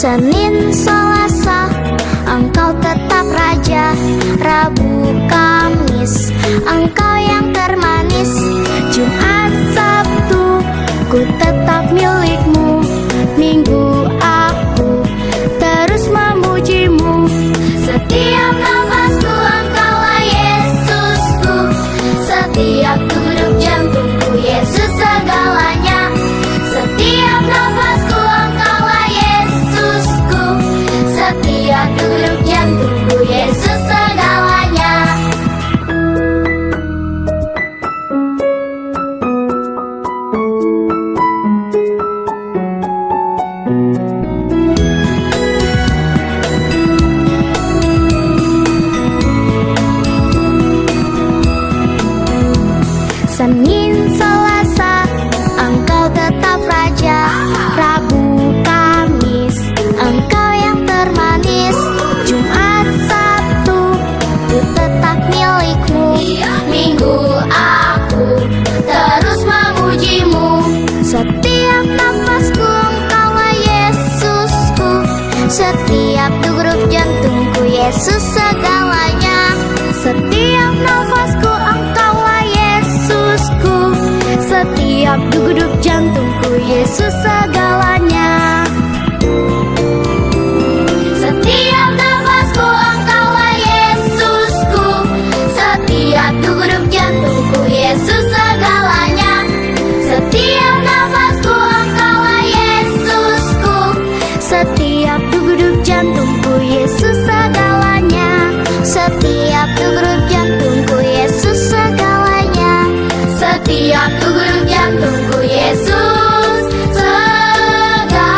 Senin, Selasa, Engkau tetap Raja. Rabu, Kamis, Engkau yang termanis. Jumat, Sabtu, ku tetap milik-Mu. Minggu, aku terus memuji-Mu. Setiap nafasku Engkaulah Yesusku. Setiap duduk jantungku Yesus segalanya. Setiap nafasku Engkaulah Yesusku. Setiap duduk jantungku Yesus segalanya. Senin, Selasa, Engkau tetap Raja. Rabu, Kamis, Engkau yang termanis. Jumat, Sabtu, ku tetap milik-Mu. Minggu, aku terus memuji-Mu. Setiap nafasku Engkaulah Yesusku. Setiap degup jantungku Yesus segalanya. Setiap nafasku Engkaulah Yesusku. Setiap degup jantungku Yesus segalanya. Setiap nafasku Engkaulah Yesusku. Setiap degup jantungku Yesus segalanya. Setiap nafasku Engkaulah Yesusku. Setiap degup jantungku Yesus segalanya. Setiap degup jantungku Yesus segalanya. Setiap degup jantungku Yesus segalanya.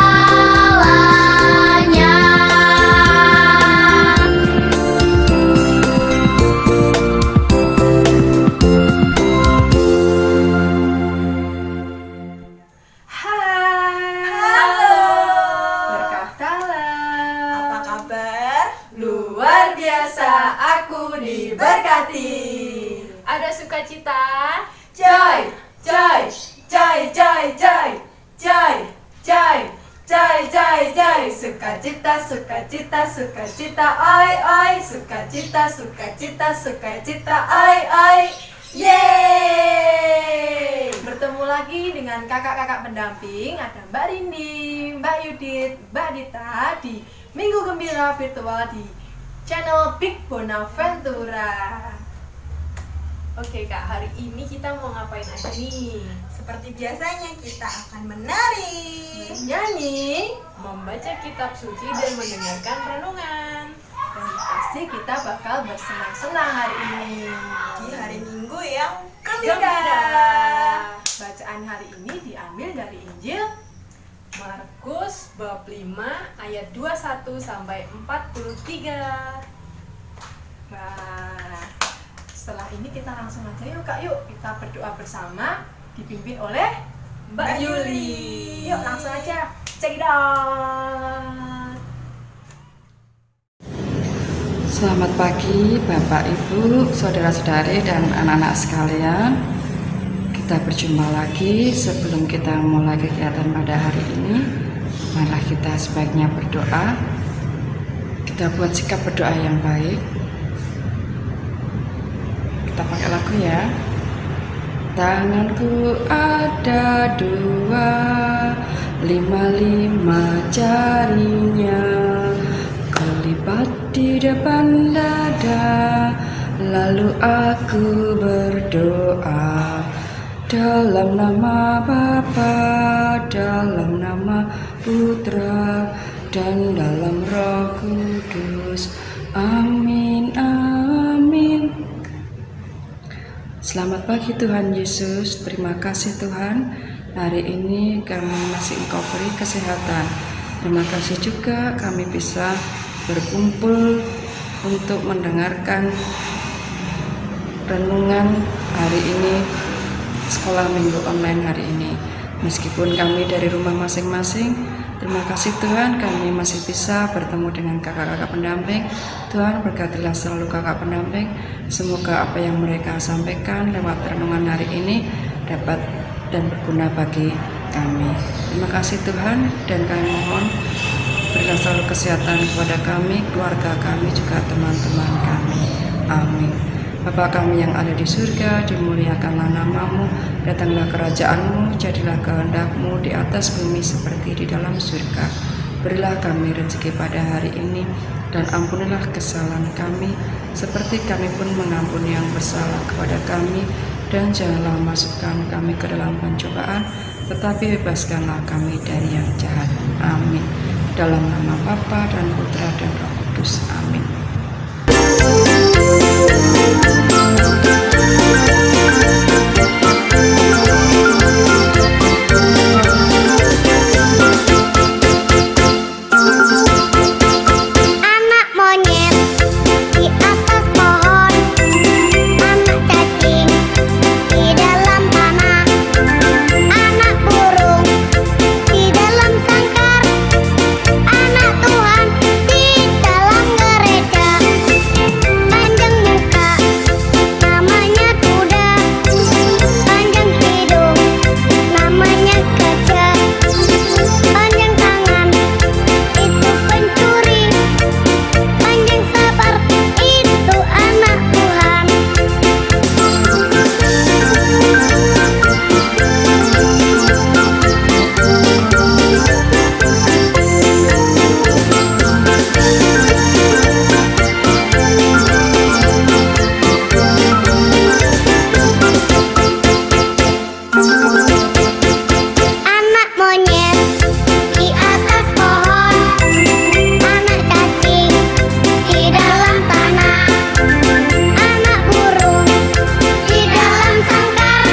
Hai. Halo. Berkah dalam. Apa kabar? Luar biasa, aku diberkati. Ada sukacita. Joy, joy, joy, joy, joy, joy, joy, joy, joy, joy. Sukacita, sukacita, sukacita, oi, oi. Sukacita, sukacita, sukacita, oi, oi. Yeay! Bertemu lagi dengan kakak-kakak pendamping. Ada Mbak Rindi, Mbak Yudit, Mbak Dita di Minggu Gembira Virtual di channel Big Bonaventura. Oke kak, hari ini kita mau ngapain aja nih? Seperti biasanya kita akan menari, Nyanyi, membaca kitab suci dan mendengarkan renungan. Dan pasti kita bakal bersenang-senang hari ini di hari Minggu yang Gembira. gembira. Bacaan hari ini diambil dari Injil Markus bab 5 ayat 21 sampai 43. Nah, setelah ini kita langsung aja yuk kak, yuk kita berdoa bersama dipimpin oleh Mbak Mbak Yuli. Yuli. Yuk langsung aja, check it out. Selamat pagi Bapak, Ibu, Saudara-saudari dan anak-anak sekalian. Kita berjumpa lagi. Sebelum kita mulai kegiatan pada hari ini, marilah kita sebaiknya berdoa. Kita buat sikap berdoa yang baik. Kita pakai lagu ya. Tanganku ada dua, lima jarinya, kelipat di depan dada. Lalu aku berdoa dalam nama Bapa, dalam nama Putra, dan dalam Roh Kudus. Amin, amin. Selamat pagi Tuhan Yesus, terima kasih Tuhan. Hari ini kami masih Engkau beri kesehatan. Terima kasih juga kami bisa berkumpul untuk mendengarkan renungan hari ini, sekolah minggu online hari ini. Meskipun kami dari rumah masing-masing, terima kasih Tuhan kami masih bisa bertemu dengan kakak-kakak pendamping. Tuhan berkatilah selalu kakak pendamping. Semoga apa yang mereka sampaikan lewat renungan hari ini dapat dan berguna bagi kami. Terima kasih Tuhan, dan kami mohon berilah selalu kesehatan kepada kami, keluarga kami, juga teman-teman kami. Amin. Bapa kami yang ada di surga, dimuliakanlah nama-Mu, datanglah kerajaan-Mu, jadilah kehendak-Mu di atas bumi seperti di dalam surga. Berilah kami rezeki pada hari ini, dan ampunilah kesalahan kami, seperti kami pun mengampuni yang bersalah kepada kami, dan janganlah masukkan kami ke dalam pencobaan, tetapi bebaskanlah kami dari yang jahat. Amin. Dalam nama Bapa dan Putra dan Roh Kudus. Amin. Anak monyet di atas pohon, anak cacing di dalam tanah, anak burung di dalam sangkar, anak Tuhan di dalam gereja. Panjang muka namanya kuda, panjang hidung namanya gajah, panjang tangan itu pencuri, panjang sabar itu anak Tuhan. Anak monyet di atas pohon, anak cacing di dalam tanah, anak burung di dalam sangkar,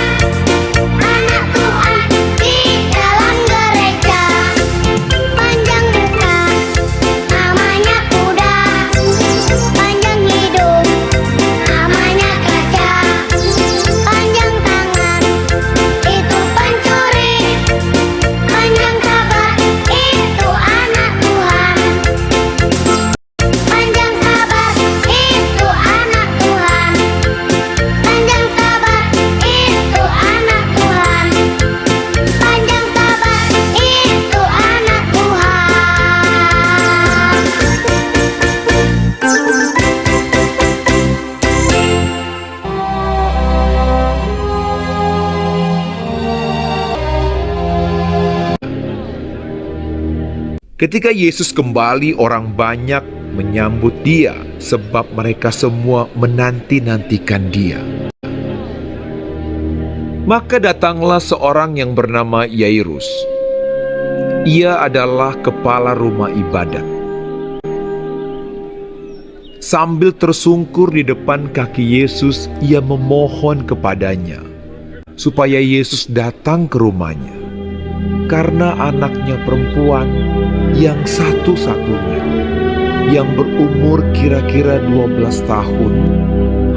anak Tuhan di dalam gereja. Panjang muka namanya kuda, panjang hidung namanya gajah, panjang tangan itu pencuri, panjang sabar itu anak Tuhan. Panjang sabar itu anak Tuhan. Panjang sabar itu anak Tuhan. Panjang sabar itu anak Ketika Yesus kembali, orang banyak menyambut Dia sebab mereka semua menanti-nantikan Dia. Maka datanglah seorang yang bernama Yairus. Ia adalah kepala rumah ibadat. Sambil tersungkur di depan kaki Yesus, ia memohon kepadanya supaya Yesus datang ke rumahnya, karena anaknya perempuan yang satu-satunya, yang berumur kira-kira 12 tahun,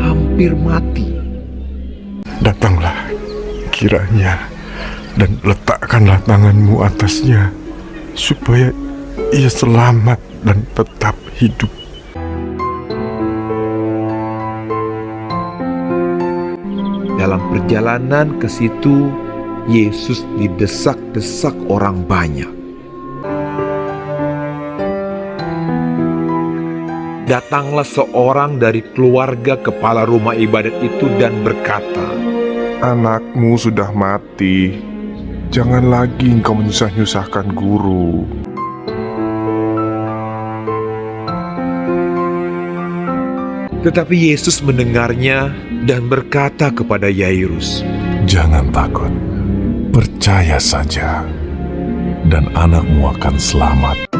hampir mati. Datanglah kiranya dan letakkanlah tanganmu atasnya, supaya ia selamat dan tetap hidup. Dalam perjalanan ke situ, Yesus didesak-desak orang banyak. Datanglah seorang dari keluarga kepala rumah ibadat itu dan berkata, Anakmu sudah mati, jangan lagi engkau menyusah-nyusahkan guru. Tetapi Yesus mendengarnya dan berkata kepada Yairus, Jangan takut, percaya saja, dan anakmu akan selamat.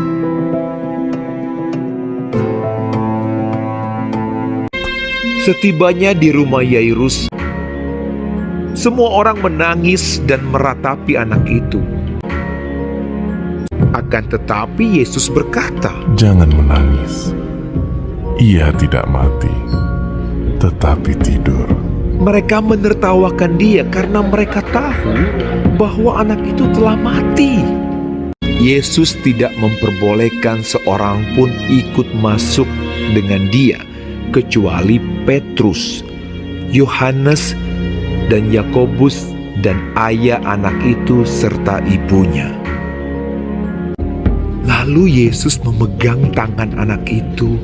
Setibanya di rumah Yairus, Semua orang menangis dan meratapi anak itu. Akan tetapi Yesus berkata, Jangan menangis. Ia tidak mati, tetapi tidur. mereka menertawakan dia karena mereka tahu bahwa anak itu telah mati. Yesus tidak memperbolehkan seorang pun ikut masuk dengan dia, kecuali Petrus, Yohanes, dan Yakobus, dan ayah anak itu serta ibunya. Lalu Yesus memegang tangan anak itu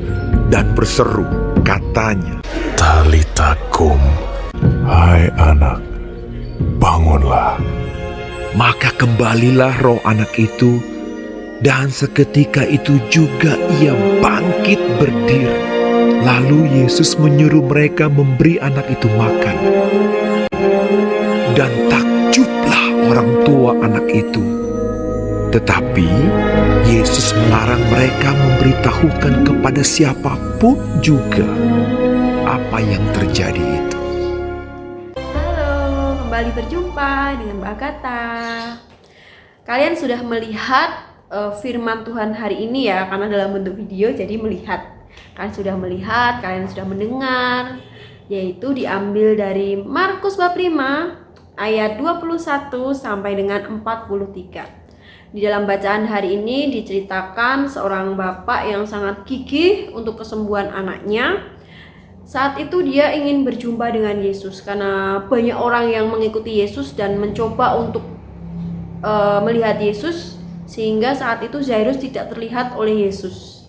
dan berseru, katanya, Talita kum, hai anak, bangunlah. Maka kembalilah roh anak itu, dan seketika itu juga ia bangkit berdiri. Lalu Yesus menyuruh mereka memberi anak itu makan. Dan takjublah orang tua anak itu. Tetapi Yesus melarang mereka memberitahukan kepada siapapun juga apa yang terjadi itu. Halo, kembali berjumpa dengan Mbak Agatha. Kalian sudah melihat firman Tuhan hari ini ya, karena dalam bentuk video jadi melihat. Kalian sudah melihat, kalian sudah mendengar, yaitu diambil dari Markus bab 5 ayat 21 sampai dengan 43. Di dalam bacaan hari ini diceritakan seorang bapak yang sangat gigih untuk kesembuhan anaknya. Saat itu dia ingin berjumpa dengan Yesus karena banyak orang yang mengikuti Yesus dan mencoba untuk melihat Yesus, sehingga saat itu Jairus tidak terlihat oleh Yesus.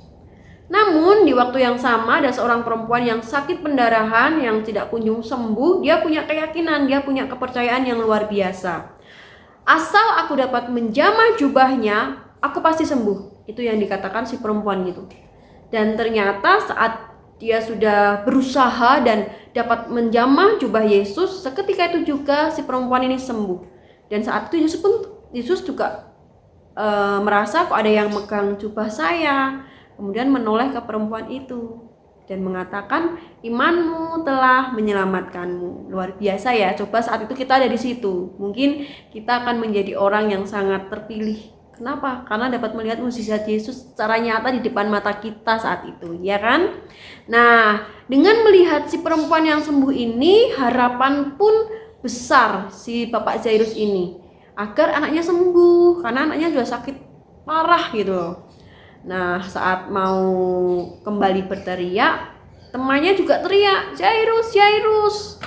Namun di waktu yang sama ada seorang perempuan yang sakit pendarahan yang tidak kunjung sembuh. Dia punya keyakinan, dia punya kepercayaan yang luar biasa. Asal aku dapat menjamah jubahnya, aku pasti sembuh. Itu yang dikatakan si perempuan itu. Dan ternyata saat dia sudah berusaha dan dapat menjamah jubah Yesus, seketika itu juga si perempuan ini sembuh. Dan saat itu Yesus juga merasa kok ada yang megang jubah saya. Kemudian menoleh ke perempuan itu dan mengatakan, imanmu telah menyelamatkanmu. Luar biasa ya. Coba saat itu kita ada di situ, mungkin kita akan menjadi orang yang sangat terpilih. Kenapa? Karena dapat melihat mukjizat Yesus secara nyata di depan mata kita saat itu, ya kan? Nah, dengan melihat si perempuan yang sembuh ini, harapan pun besar si Bapak Jairus ini agar anaknya sembuh, karena anaknya sudah sakit parah gitu loh. Nah, saat mau kembali berteriak, temannya juga teriak, Jairus, Jairus,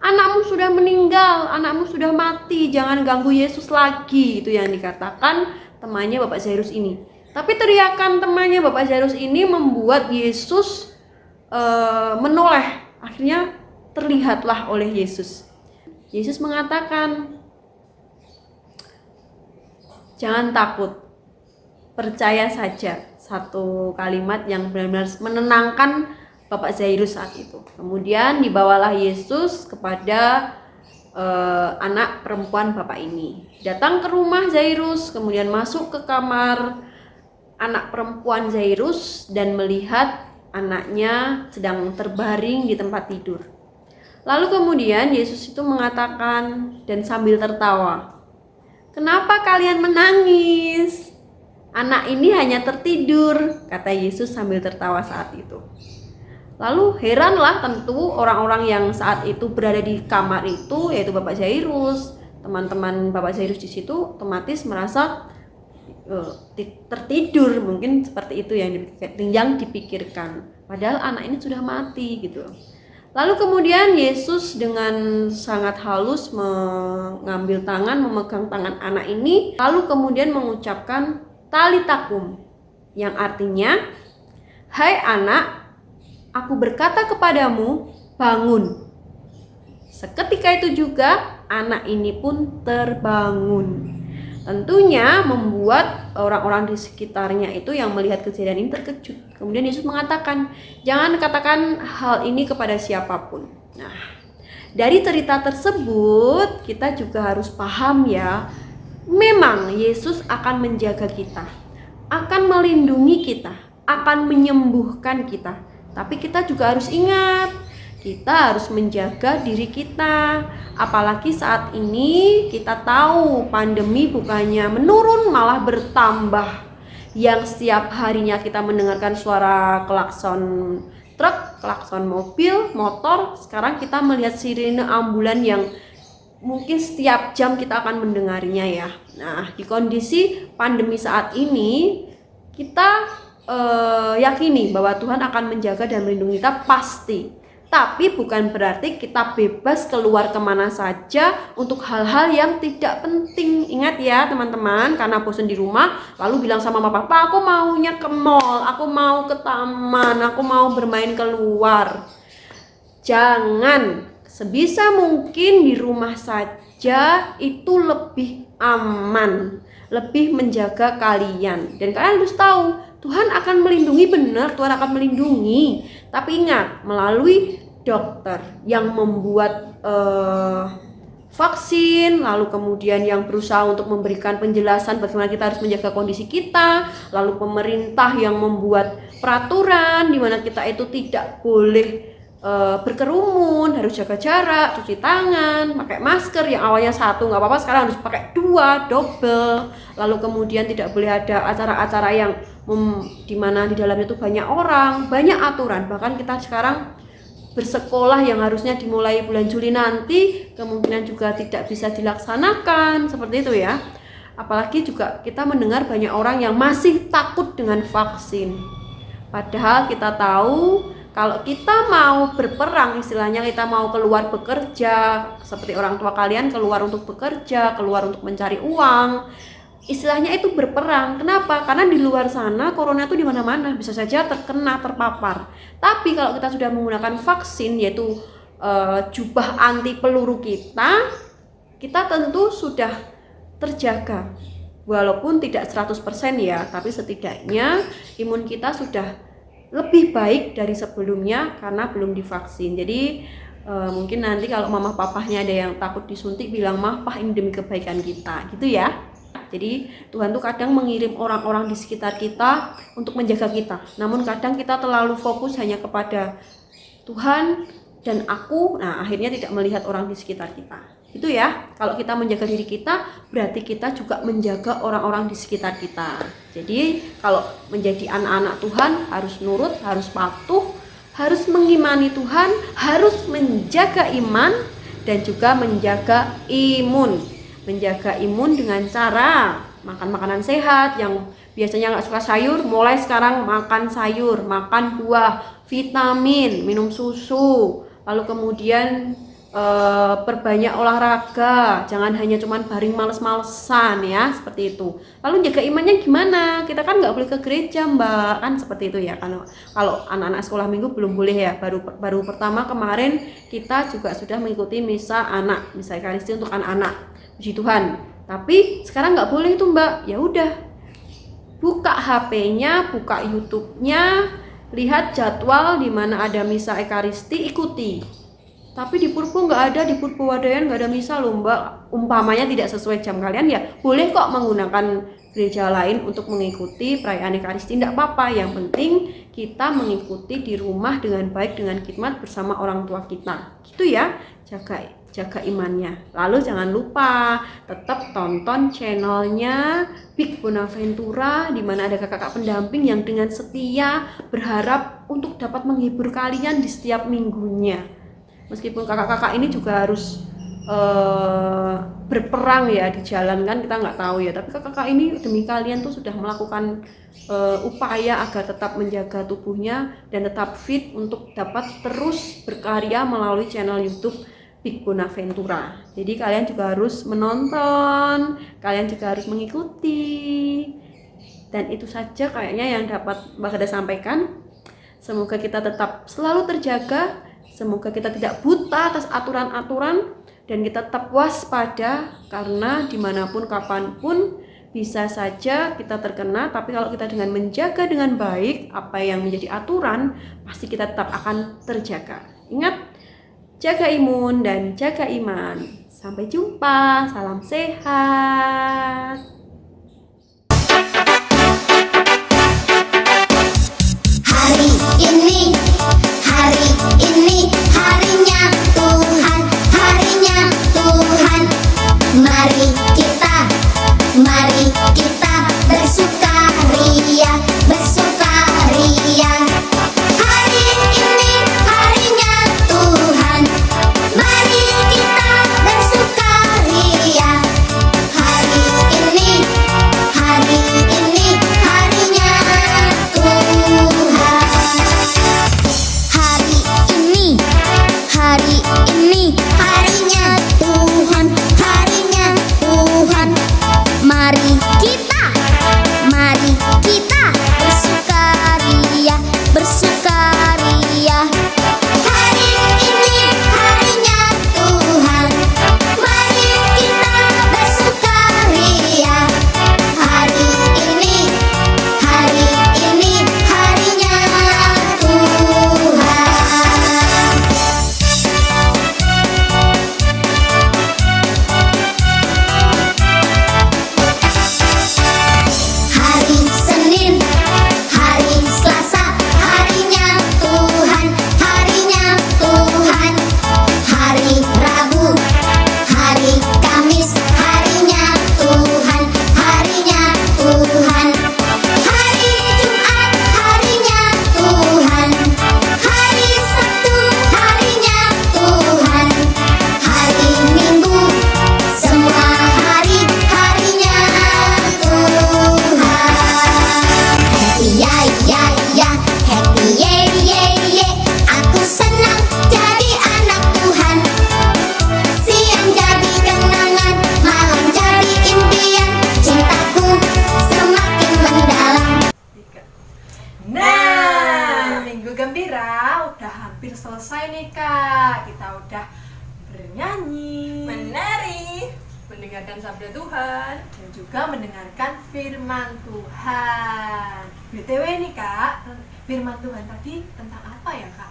anakmu sudah meninggal, anakmu sudah mati, jangan ganggu Yesus lagi. Itu yang dikatakan temannya Bapak Jairus ini. Tapi teriakan temannya Bapak Jairus ini membuat Yesus menoleh. Akhirnya terlihatlah oleh Yesus. Yesus mengatakan, jangan takut, percaya saja. Satu kalimat yang benar-benar menenangkan Bapak Jairus saat itu. Kemudian dibawalah Yesus kepada anak perempuan bapak ini. Datang ke rumah Jairus, kemudian masuk ke kamar anak perempuan Jairus dan melihat anaknya sedang terbaring di tempat tidur. Lalu kemudian Yesus itu mengatakan dan sambil tertawa, "Kenapa kalian menangis? Anak ini hanya tertidur," kata Yesus sambil tertawa saat itu. Lalu heranlah tentu orang-orang yang saat itu berada di kamar itu, yaitu Bapak Jairus, teman-teman Bapak Jairus di situ otomatis merasa tertidur, mungkin seperti itu yang dipikirkan. Padahal anak ini sudah mati gitu. Lalu kemudian Yesus dengan sangat halus mengambil tangan, memegang tangan anak ini, lalu kemudian mengucapkan Talita kum, yang artinya, hai anak, aku berkata kepadamu, bangun. Seketika itu juga anak ini pun terbangun. Tentunya membuat orang-orang di sekitarnya itu yang melihat kejadian ini terkejut. Kemudian Yesus mengatakan, jangan katakan hal ini kepada siapapun. Nah, dari cerita tersebut kita juga harus paham ya, memang Yesus akan menjaga kita, akan melindungi kita, akan menyembuhkan kita. Tapi kita juga harus ingat, kita harus menjaga diri kita. Apalagi saat ini kita tahu pandemi bukannya menurun malah bertambah. Yang setiap harinya kita mendengarkan suara klakson truk, klakson mobil, motor. Sekarang kita melihat sirine ambulan yang mungkin setiap jam kita akan mendengarnya ya. Nah, di kondisi pandemi saat ini kita yakini bahwa Tuhan akan menjaga dan melindungi kita pasti. Tapi bukan berarti kita bebas keluar kemana saja untuk hal-hal yang tidak penting. Ingat ya teman-teman, karena bosan di rumah lalu bilang sama mama, papa aku maunya ke mall, aku mau ke taman, aku mau bermain keluar. Jangan, sebisa mungkin di rumah saja, itu lebih aman, lebih menjaga kalian. Dan kalian harus tahu Tuhan akan melindungi, benar Tuhan akan melindungi. Tapi ingat, melalui dokter yang membuat vaksin, lalu kemudian yang berusaha untuk memberikan penjelasan bagaimana kita harus menjaga kondisi kita, lalu pemerintah yang membuat peraturan di mana kita itu tidak boleh berkerumun, harus jaga jarak, cuci tangan, pakai masker yang awalnya 1 nggak apa-apa, sekarang harus pakai 2, double. Lalu kemudian tidak boleh ada acara-acara yang di mana di dalamnya itu banyak orang, banyak aturan. Bahkan kita sekarang bersekolah yang harusnya dimulai bulan Juli nanti kemungkinan juga tidak bisa dilaksanakan, seperti itu ya. Apalagi juga kita mendengar banyak orang yang masih takut dengan vaksin. Padahal kita tahu kalau kita mau berperang, istilahnya kita mau keluar bekerja, seperti orang tua kalian keluar untuk bekerja, keluar untuk mencari uang, istilahnya itu berperang. Kenapa? Karena di luar sana corona itu di mana-mana, bisa saja terkena, terpapar. Tapi kalau kita sudah menggunakan vaksin, yaitu jubah anti peluru kita tentu sudah terjaga. Walaupun tidak 100% ya, tapi setidaknya imun kita sudah lebih baik dari sebelumnya karena belum divaksin. Jadi mungkin nanti kalau mama papahnya ada yang takut disuntik, bilang mah pah ini demi kebaikan kita, gitu ya. Jadi Tuhan tuh kadang mengirim orang-orang di sekitar kita untuk menjaga kita. Namun kadang kita terlalu fokus hanya kepada Tuhan dan aku, nah akhirnya tidak melihat orang di sekitar kita. Itu ya, kalau kita menjaga diri kita, berarti kita juga menjaga orang-orang di sekitar kita. Jadi kalau menjadi anak-anak Tuhan harus nurut, harus patuh, harus mengimani Tuhan, harus menjaga iman dan juga menjaga imun. Menjaga imun dengan cara makan makanan sehat, yang biasanya nggak suka sayur, mulai sekarang makan sayur, makan buah, vitamin, minum susu, lalu kemudian perbanyak olahraga, jangan hanya cuman baring males-malesan ya, seperti itu. Lalu jaga imannya gimana? Kita kan nggak boleh ke gereja mbak, kan seperti itu ya. Kalau anak-anak sekolah minggu belum boleh ya. Baru pertama kemarin kita juga sudah mengikuti misa Ekaristi untuk anak-anak, puji Tuhan. Tapi sekarang nggak boleh itu mbak. Ya udah, buka HP-nya, buka YouTube-nya, lihat jadwal di mana ada misa Ekaristi, ikuti. Tapi di Purpo nggak ada, di Purpo Wadayan nggak ada misa loh mbak. Umpamanya tidak sesuai jam kalian ya boleh kok menggunakan gereja lain untuk mengikuti perayaan Ekaristi, tidak apa-apa. Yang penting kita mengikuti di rumah dengan baik, dengan khidmat bersama orang tua kita, gitu ya. Jaga imannya. Lalu jangan lupa tetap tonton channelnya Big Bonaventura, di mana ada kakak-kakak pendamping yang dengan setia berharap untuk dapat menghibur kalian di setiap minggunya. Meskipun kakak-kakak ini juga harus berperang ya di jalan, kan kita nggak tahu ya, tapi kakak-kakak ini demi kalian tuh sudah melakukan upaya agar tetap menjaga tubuhnya dan tetap fit untuk dapat terus berkarya melalui channel YouTube Big Bonaventura. Jadi kalian juga harus menonton, kalian juga harus mengikuti. Dan itu saja kayaknya yang dapat Mbak Gada sampaikan. Semoga kita tetap selalu terjaga. Semoga kita tidak buta atas aturan-aturan dan kita tetap waspada, karena dimanapun kapanpun bisa saja kita terkena. Tapi kalau kita dengan menjaga dengan baik apa yang menjadi aturan, pasti kita tetap akan terjaga. Ingat, jaga imun dan jaga iman. Sampai jumpa, salam sehat. Hari ini mendengarkan sabda Tuhan. dan juga mendengarkan firman Tuhan. BTW nih Kak, firman Tuhan tadi tentang apa ya Kak?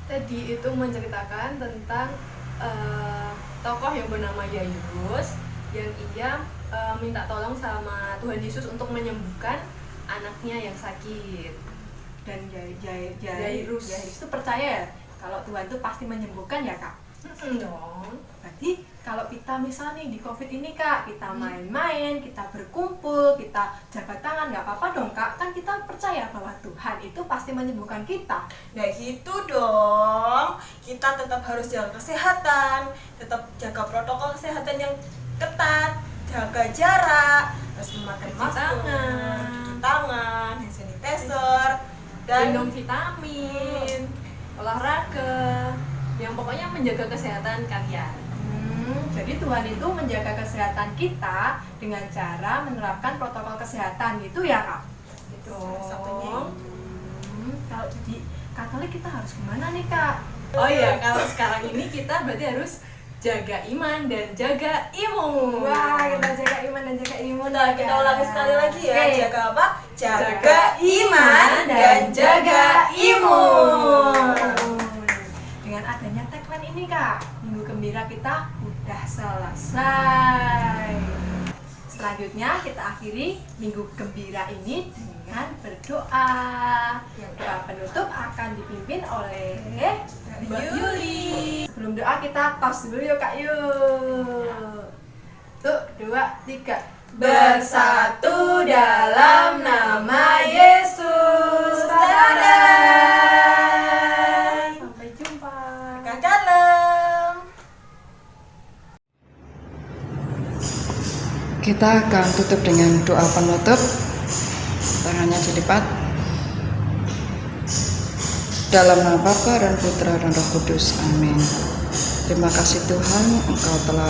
Tadi itu menceritakan tentang tokoh yang bernama Yairus yang ia minta tolong sama Tuhan Yesus untuk menyembuhkan anaknya yang sakit. Dan Yairus. Yairus itu percaya ya kalau Tuhan itu pasti menyembuhkan ya Kak? Dong. Berarti kalau kita misalnya nih di COVID ini Kak, kita main-main, kita berkumpul, kita jabat tangan, nggak apa-apa dong Kak? Kan kita percaya bahwa Tuhan itu pasti menyembuhkan kita. Nah gitu dong, kita tetap harus jaga kesehatan, tetap jaga protokol kesehatan yang ketat, jaga jarak, harus memakai Cuci masker, tangan. cuci tangan, hand sanitizer, dan Minum vitamin, olahraga, yang pokoknya menjaga kesehatan kalian. Jadi Tuhan itu menjaga kesehatan kita dengan cara menerapkan protokol kesehatan gitu ya Kak? itu salah satunya. Kalau jadi Katolik kita harus gimana nih Kak? Oh iya, kalau sekarang ini kita berarti harus jaga iman dan jaga imun. Wah, kita jaga iman dan jaga imun. Nah, kita ulangi sekali lagi ya. Oke. Jaga apa? Jaga iman dan jaga imun. Dengan adanya tagline ini Kak, Minggu Gembira kita udah selesai. Selanjutnya kita akhiri Minggu Gembira ini dengan berdoa. Doa penutup akan dipimpin oleh Mbak Yuli. Sebelum doa kita tos dulu yuk Kak yuk. 1, 2, 3. Bersatu dalam nama Yesus. Dadah. Sampai jumpa. Ke dalam. Kita akan tutup dengan doa penutup. Tangannya dilipat. Dalam nama Bapa dan Putra dan Roh Kudus. Amin. Terima kasih Tuhan, Engkau telah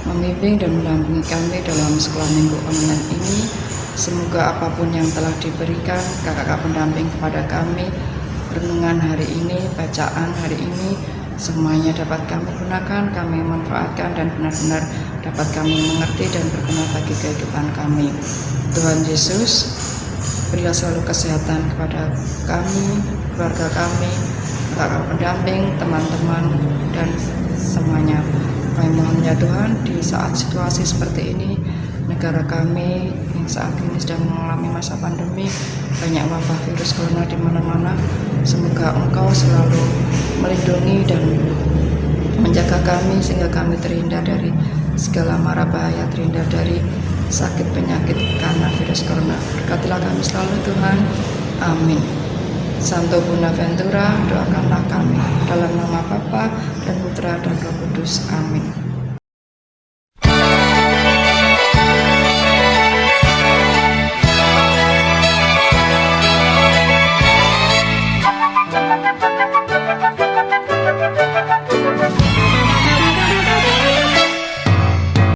membimbing dan mendampingi kami dalam sekolah minggu online ini. Semoga apapun yang telah diberikan kakak-kakak pendamping kepada kami, renungan hari ini, bacaan hari ini, semuanya dapat kami gunakan, kami manfaatkan, dan benar-benar dapat kami mengerti dan berguna bagi kehidupan kami. Tuhan Yesus, berilah selalu kesehatan kepada kami, keluarga kami, kakak pendamping, teman-teman, dan semuanya. Kami mohon ya Tuhan, di saat situasi seperti ini, negara kami yang saat ini sedang mengalami masa pandemi, banyak wabah virus corona di mana-mana. Semoga Engkau selalu melindungi dan menjaga kami sehingga kami terhindar dari segala mara bahaya, terhindar dari sakit penyakit karena virus corona. Berkatilah kami selalu Tuhan. Amin. Santo Bonaventura, doakanlah kami dalam nama Bapa dan Putra dan Roh Kudus. Amin.